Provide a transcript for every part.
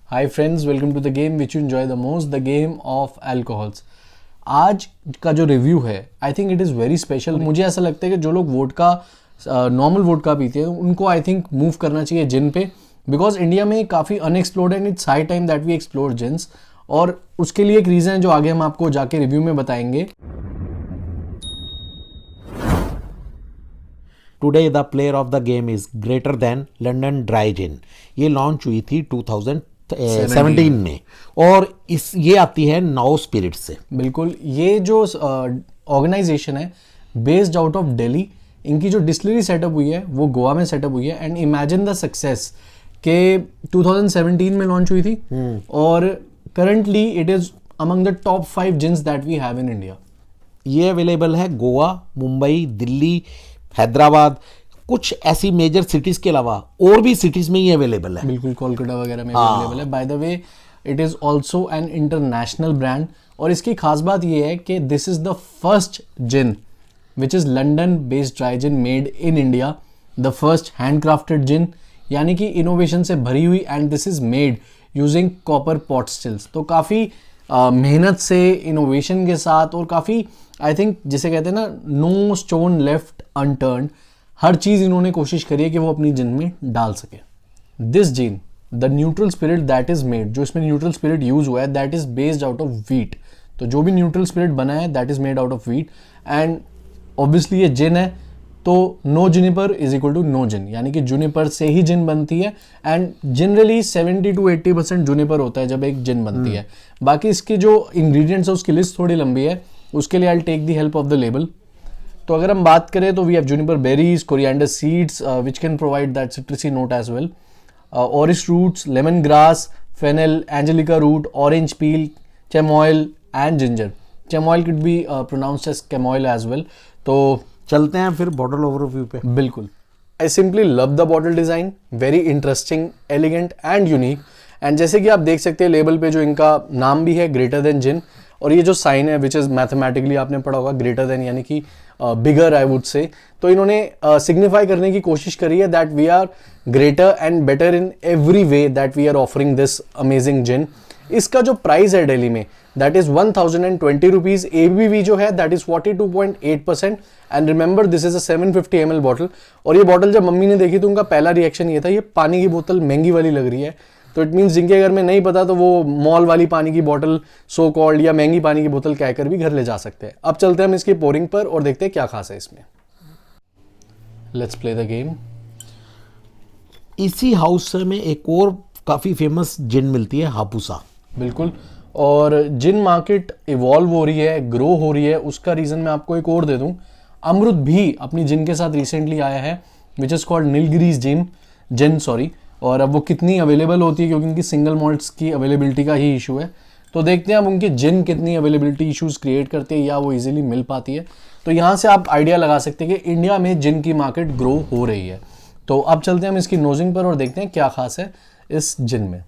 Hi friends, welcome to the game which you enjoy the most, the game of alcohols. आज का जो review है I think it is very special. मुझे ऐसा लगता है कि जो लोग वोडका नॉर्मल वोडका पीते हैं उनको आई थिंक मूव करना चाहिए जिन पे, बिकॉज इंडिया में काफ़ी unexplored and it's high time that we explore gins. और उसके लिए एक रीज़न है जो आगे हम आपको जाके रिव्यू में बताएंगे। Today the player of the game is Greater Than London dry gin. ये लॉन्च हुई थी 2017 में और ये आती है नाउ स्पिरिट से। बिल्कुल, ये जो ऑर्गेनाइजेशन है बेस्ड आउट ऑफ दिल्ली, इनकी जो डिस्टिलरी सेटअप हुई है वो गोवा में सेटअप हुई है। एंड इमेजिन द सक्सेस के 2017 में लॉन्च हुई थी और currently it is among the top 5 gins that we have in India. ये अवेलेबल है गोवा, मुंबई, दिल्ली, हैदराबाद, कुछ ऐसी मेजर सिटीज के अलावा और भी सिटीज में ये अवेलेबल है। बिल्कुल, कोलकाता वगैरह में अवेलेबल है। By the way it is also an international brand और इसकी खास बात ये है कि this is the first gin which is London based dry gin made in India, the first handcrafted gin, यानी कि इनोवेशन से भरी हुई। And this is made using copper pot stills. तो काफ़ी मेहनत से, इनोवेशन के साथ और काफ़ी आई थिंक जिसे कहते हैं ना, नो स्टोन लेफ्ट अनटर्न्ड, हर चीज़ इन्होंने कोशिश करी है कि वो अपनी जिन में डाल सके। This gin, the neutral spirit that is made, जो इसमें न्यूट्रल स्पिरिट यूज हुआ है that is based out of wheat. तो जो भी न्यूट्रल स्पिरिट बना है that is made out of wheat. And obviously ये जिन है तो no juniper is equal to no gin, यानी कि जुनिपर से ही जिन बनती है। एंड जनरली 70 to 80% जुनिपर होता है जब एक जिन बनती है। बाकी इसकी जो इंग्रेडिएंट्स है उसकी लिस्ट थोड़ी लंबी है, उसके लिए I will take the help of the label. तो अगर हम बात करें तो we have juniper berries, coriander seeds which can provide that citrusy note as well, orris roots, lemon grass, fennel, angelica root, orange peel, chamomile and ginger. Chamomile could be pronounced as chamomile as well. तो चलते हैं फिर bottle overview पे। बिल्कुल, I simply love the bottle design, very interesting, elegant and unique. And जैसे कि आप देख सकते हैं लेबल पे जो इनका नाम भी है ग्रेटर देन जिन, और ये जो साइन है विच इज मैथमेटिकली आपने पढ़ा होगा ग्रेटर देन यानी कि बिगर आई वुड से। तो इन्होंने सिग्निफाई करने की कोशिश करी है that we are greater and better in every way that we are offering this amazing gin. इसका जो प्राइस है दिल्ली में दैट इज 1020 रुपीज। ABV जो है that is 42.8%। And remember this is a 750 ml bottle. और ये बॉटल जब mummy ने देखी तो उनका पहला रिएक्शन ये था, ये पानी की बोतल महंगी वाली लग रही है। तो इट मीन्स जिनके घर में नहीं पता तो वो मॉल वाली पानी की बोतल सो कॉल्ड या महंगी पानी की बोतल कहकर भी घर ले जा सकते हैं। अब चलते हैं हम इसकी पोरिंग पर और देखते हैं क्या खास है इसमें। Let's play the game. इसी हाउस में एक और काफी फेमस जिन मिलती है, हापुसा। बिल्कुल, और जिन मार्केट इवॉल्व हो रही है, ग्रो हो रही है, उसका रीजन मैं आपको एक और दे दूं। अमृत भी अपनी जिन के साथ रिसेंटली आया है which is called Nilgiris gin sorry. और अब वो कितनी अवेलेबल होती है क्योंकि उनकी सिंगल मॉल्ट्स की अवेलेबिलिटी का ही इशू है। तो देखते हैं अब उनके जिन कितनी अवेलेबिलिटी इश्यूज क्रिएट करते हैं या वो इजीली मिल पाती है। तो यहाँ से आप आइडिया लगा सकते हैं कि इंडिया में जिन की मार्केट ग्रो हो रही है। तो अब चलते हैं हम इसकी नोजिंग पर और देखते हैं क्या खास है इस जिन में।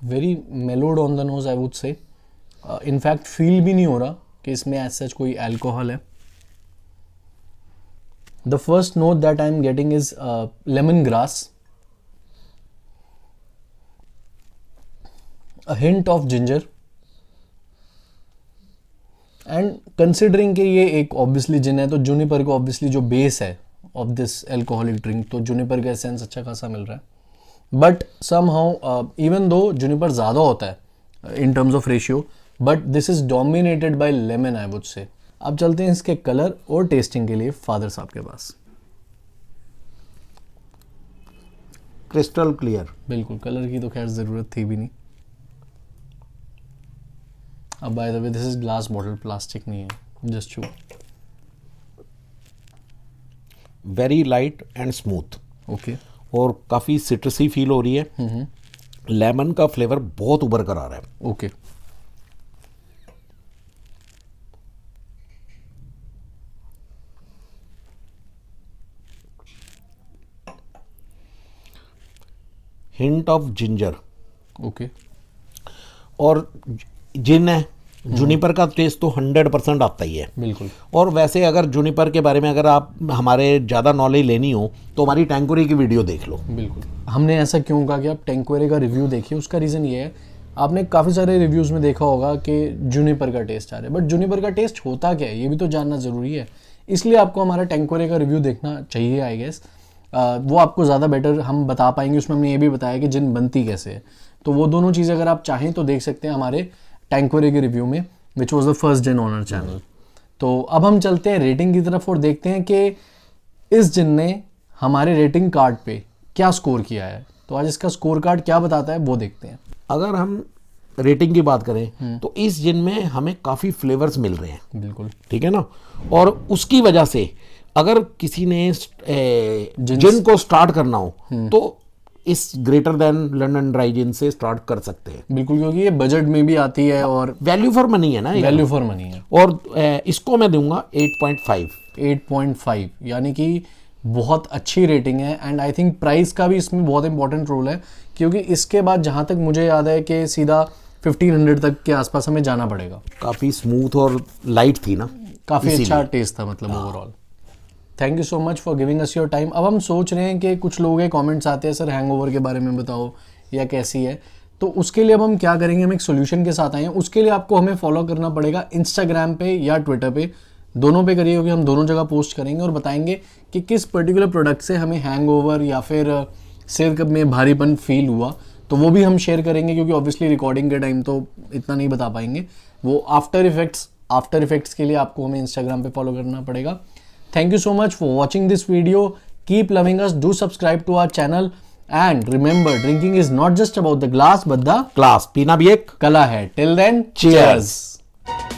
Very मेलोड on the knows I would say. In fact feel भी नहीं हो रहा कि इसमें एज सच कोई अल्कोहल है। The first note that I'm getting is lemongrass, a hint of ginger, and considering कि ये एक obviously जिन है तो juniper को obviously जो base है of this alcoholic drink, तो juniper का essence अच्छा खासा मिल रहा है। But somehow even though juniper ज़्यादा होता है in terms of ratio, but this is dominated by lemon I would say। अब चलते हैं इसके कलर और टेस्टिंग के लिए फादर साहब के पास। Crystal clear. बिल्कुल, कलर की तो खैर जरूरत थी भी नहीं। अब by the way this is glass bottle, plastic नहीं है, जस्ट शू। Very light and smooth. Okay, और काफी सिट्रसी फील हो रही है। लेमन का फ्लेवर बहुत उभर कर आ रहा है। Okay, hint of ginger. Okay, और जिन है जूनिपर का टेस्ट तो 100% आता ही है। बिल्कुल। और वैसे अगर जूनिपर के बारे में अगर आप हमारे ज़्यादा नॉलेज लेनी हो तो हमारी टैंकोरे की वीडियो देख लो। बिल्कुल। हमने ऐसा क्यों कहा कि आप टैंकोरे का रिव्यू देखिए, उसका रीज़न ये है, आपने काफ़ी सारे रिव्यूज़ में देखा होगा कि जूनिपर का टेस्ट आ रहा है, बट जूनिपर का टेस्ट होता क्या है ये भी तो जानना ज़रूरी है। इसलिए आपको हमारा टैंकोरे का रिव्यू देखना चाहिए आई गेस। वो आपको ज़्यादा बेटर हम बता पाएंगे। उसमें हमने ये भी बताया कि जिन बनती कैसे है, तो वो दोनों चीज़ अगर आप चाहें तो देख सकते हैं हमारे टैंकोरे के रिव्यू में, which was the first gin on our channel. तो अब हम चलते हैं रेटिंग की तरफ और देखते हैं कि इस जिन ने हमारे रेटिंग कार्ड पे क्या स्कोर किया है। तो आज इसका स्कोर कार्ड क्या बताता है वो देखते हैं। अगर हम रेटिंग की बात करें तो इस जिन में हमें काफ़ी फ्लेवर्स मिल रहे हैं। बिल्कुल। ठीक है ना, और उसकी वजह से अगर किसी ने जिन को स्टार्ट करना हो तो इस ग्रेटर देन लंदन ड्राई जिन से स्टार्ट कर सकते हैं। बिल्कुल, क्योंकि ये बजट में भी आती है और वैल्यू फॉर मनी है ना, वैल्यू फॉर मनी है। और इसको मैं दूंगा 8.5, यानी कि बहुत अच्छी रेटिंग है। एंड आई थिंक प्राइस का भी इसमें बहुत इंपॉर्टेंट रोल है, क्योंकि इसके बाद जहाँ तक मुझे याद है कि सीधा 1500 तक के आसपास हमें जाना पड़ेगा। काफ़ी स्मूथ और लाइट थी ना, काफ़ी अच्छा टेस्ट था मतलब overall. Thank you so much for giving us your time. अब हम सोच रहे हैं कि कुछ लोगों के कमेंट्स आते हैं, सर हैंगओवर के बारे में बताओ या कैसी है, तो उसके लिए अब हम क्या करेंगे, हम एक सोल्यूशन के साथ आए हैं। उसके लिए आपको हमें फॉलो करना पड़ेगा इंस्टाग्राम पे या ट्विटर पे, दोनों पे करिए, क्योंकि हम दोनों जगह पोस्ट करेंगे और बताएंगे कि किस पर्टिकुलर प्रोडक्ट से हमें हैंगओवर या फिर सिर में भारीपन फील हुआ, तो वो भी हम शेयर करेंगे, क्योंकि ऑब्वियसली रिकॉर्डिंग के टाइम तो इतना नहीं बता पाएंगे। वो आफ्टर इफेक्ट्स के लिए आपको हमें इंस्टाग्राम पे फॉलो करना पड़ेगा। Thank you so much for watching this video. Keep loving us. Do subscribe to our channel. And remember, drinking is not just about the glass, but the class, पीना भी एक कला है. Till then, Cheers. cheers.